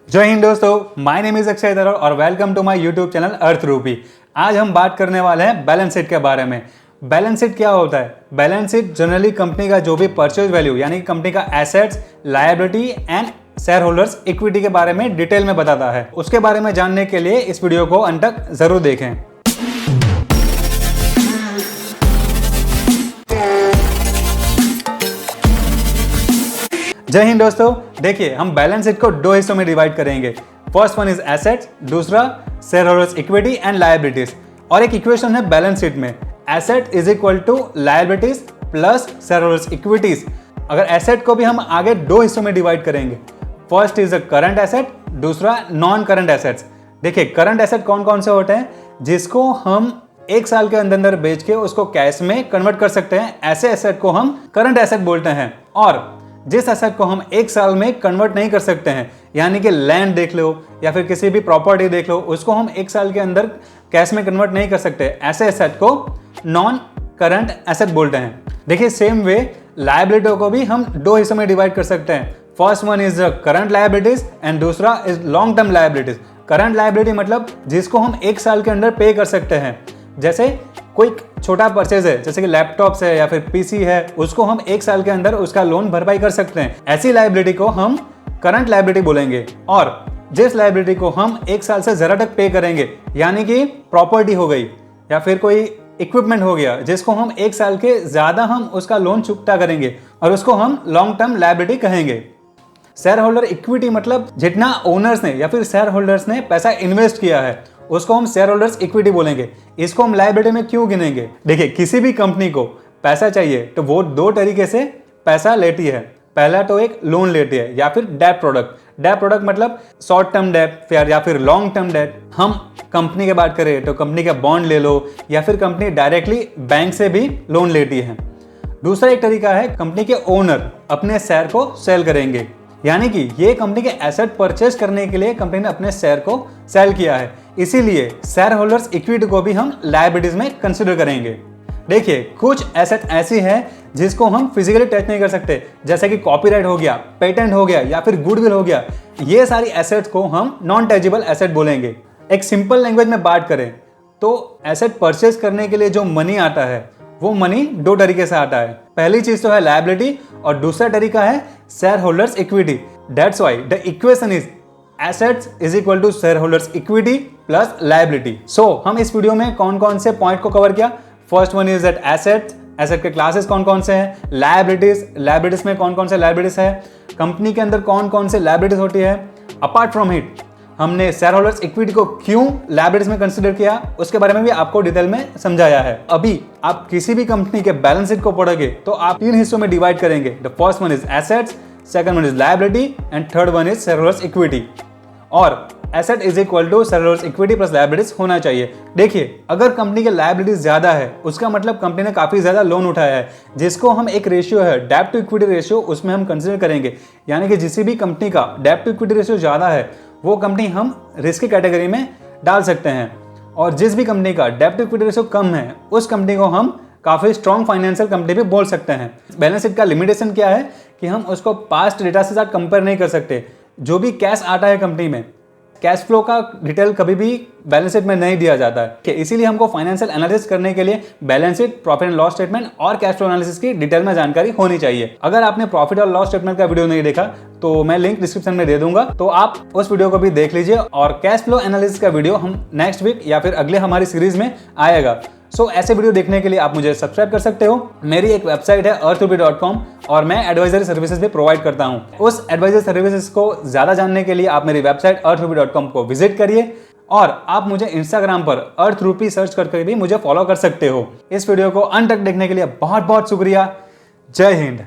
जय हिंद दोस्तों, my name is Akshay Daror और welcome to my YouTube channel Arth Rupee. आज हम बात करने वाले हैं बैलेंस शीट के बारे में। बैलेंस शीट क्या होता है? बैलेंस शीट जनरली कंपनी का जो भी परचेज वैल्यू यानी कि कंपनी का assets, liability and share holders equity के बारे में डिटेल में बताता है। उसके बारे में जानने के लिए इस वीडियो को अंत तक जरूर देखें। जय हिंद दोस्तों, देखिए हम बैलेंस शीट को दो हिस्सों में डिवाइड करेंगे। फर्स्ट वन इज एसेट्स, दूसरा share holders equity and liabilities. और एक इक्वेशन है बैलेंस शीट में, asset is equal to liabilities plus share holders equities. अगर एसेट को भी हम आगे दो हिस्सों में डिवाइड करेंगे। First is a current asset, दूसरा नॉन करंट एसेट्स। देखिए करंट एसेट कौन कौन से होते हैं जिसको हम एक साल के अंदर बेच के उसको कैश में कन्वर्ट कर सकते हैं, ऐसे एसेट को हम करंट एसेट बोलते हैं। और जिस एसेट को हम एक साल में कन्वर्ट नहीं कर सकते हैं, यानी कि लैंड देख लो या फिर किसी भी प्रॉपर्टी देख लो, उसको हम एक साल के अंदर कैश में कन्वर्ट नहीं कर सकते, ऐसे एसेट को नॉन करंट एसेट बोलते हैं। देखिए सेम वे लायबिलिटी को भी हम दो हिस्सों में डिवाइड कर सकते हैं। First one is current liabilities and दूसरा is long term liabilities. Current liability मतलब जिसको हम एक साल के अंदर पे कर सकते हैं। जैसे कोई छोटा परचेज है, जैसे कि लैपटॉप है या फिर पीसी है, उसको हम एक साल के अंदर उसका लोन भरपाई कर सकते हैं। ऐसी लायबिलिटी को हम करंट लायबिलिटी बोलेंगे। और जिस लायबिलिटी को हम एक साल से ज़्यादा तक पे करेंगे, यानी कि प्रॉपर्टी हो गई या फिर कोई इक्विपमेंट हो गया जिसको हम एक साल के ज़्यादा हम उसका लोन चुकता करेंगे, और उसको हम लॉन्ग टर्म लायबिलिटी कहेंगे। शेयर होल्डर इक्विटी मतलब जितना ओनर्स ने या फिर शेयर होल्डर्स ने पैसा इन्वेस्ट किया है उसको हम शेयर होल्डर्स इक्विटी बोलेंगे। इसको हम लायबिलिटी में क्यों गिनेंगे? देखिए किसी भी कंपनी को पैसा चाहिए तो वो दो तरीके से पैसा लेती है। पहला तो एक लोन लेती है या फिर डेट प्रोडक्ट। डेट प्रोडक्ट मतलब शॉर्ट टर्म डेट या फिर लॉन्ग टर्म डेट। हम कंपनी की बात करें तो कंपनी का बॉन्ड ले लो या फिर कंपनी डायरेक्टली बैंक से भी लोन लेती है। दूसरा एक तरीका है कंपनी के ओनर अपने शेयर को सेल करेंगे, यानी कि ये कंपनी के एसेट परचेज करने के लिए कंपनी ने अपने शेयर को सेल किया है, इसीलिए शेयर होल्डर्स इक्विटी को भी हम लायबिलिटीज में कंसिडर करेंगे। देखिए कुछ एसेट ऐसी है जिसको हम फिजिकली टच नहीं कर सकते, जैसे कि कॉपीराइट हो गया, पेटेंट हो गया या फिर गुडविल हो गया। ये सारी एसेट्स को हम नॉन टचेबल एसेट बोलेंगे। एक सिंपल लैंग्वेज में बात करें तो एसेट परचेज करने के लिए जो मनी आता है वो मनी दो तरीके से आता है। पहली चीज तो है लायबिलिटी और दूसरा तरीका है share holders equity. That's why the equation is assets is equal to share holders equity plus liability. So हम इस वीडियो में कौन कौन से पॉइंट को कवर किया। First one is that assets, asset के क्लासेस कौन कौन से हैं, लायबिलिटीज, लायबिलिटीज में कौन कौन से लायबिलिटीज है, कंपनी के अंदर कौन कौन से लायबिलिटीज होती है। अपार्ट फ्रॉम इट हमने शेयर होल्डर्स इक्विटी को क्यों लायबिलिटीज में कंसीडर किया, उसके बारे में भी आपको डिटेल में समझाया है। अभी आप किसी भी कंपनी के बैलेंस शीट को पढ़ोगे तो आप तीन हिस्सों में डिवाइड करेंगे। The first one is assets, second one is liability and third one is share holders equity. और asset is equal to share holders equity plus liabilities होना चाहिए। देखिए अगर कंपनी के लायबिलिटीज ज्यादा है उसका मतलब कंपनी ने काफी ज्यादा लोन उठाया है, जिसको हम एक रेशियो है डेब्ट टू इक्विटी रेशियो, उसमें हम कंसीडर करेंगे। यानी कि जिस भी कंपनी का डेब्ट टू इक्विटी रेशियो ज्यादा है वो कंपनी हम रिस्क कैटेगरी में डाल सकते हैं, और जिस भी कंपनी का डेब्ट टू इक्विटी रेशियो कम है उस कंपनी को हम काफ़ी स्ट्रॉन्ग फाइनेंशियल कंपनी भी बोल सकते हैं। बैलेंस शीट का लिमिटेशन क्या है कि हम उसको पास्ट डेटा से साथ कंपेयर नहीं कर सकते। जो भी कैश आता है कंपनी में, कैश फ्लो का डिटेल कभी भी बैलेंस शीट में नहीं दिया जाता है, इसीलिए हमको फाइनेंशियल एनालिसिस करने के लिए balance sheet, profit and loss statement और कैश फ्लो एनालिसिस की डिटेल में जानकारी होनी चाहिए। अगर आपने प्रॉफिट और लॉस स्टेटमेंट का वीडियो नहीं देखा तो मैं लिंक डिस्क्रिप्शन में दे दूंगा, तो आप उस वीडियो को भी देख लीजिए। और कैश फ्लो एनालिसिस का वीडियो हम नेक्स्ट वीक या फिर अगले हमारी सीरीज में आएगा। सो ऐसे वीडियो देखने के लिए आप मुझे सब्सक्राइब कर सकते हो। मेरी एक वेबसाइट है earthruby.com और मैं एडवाइजरी सर्विसेज भी प्रोवाइड करता हूं। उस एडवाइजरी सर्विसेज को ज्यादा जानने के लिए आप मेरी वेबसाइट earthruby.com को विजिट करिए, और आप मुझे इंस्टाग्राम पर earthruby सर्च करके भी मुझे फॉलो कर सकते हो। इस वीडियो को अंत तक देखने के लिए बहुत बहुत शुक्रिया। जय हिंद।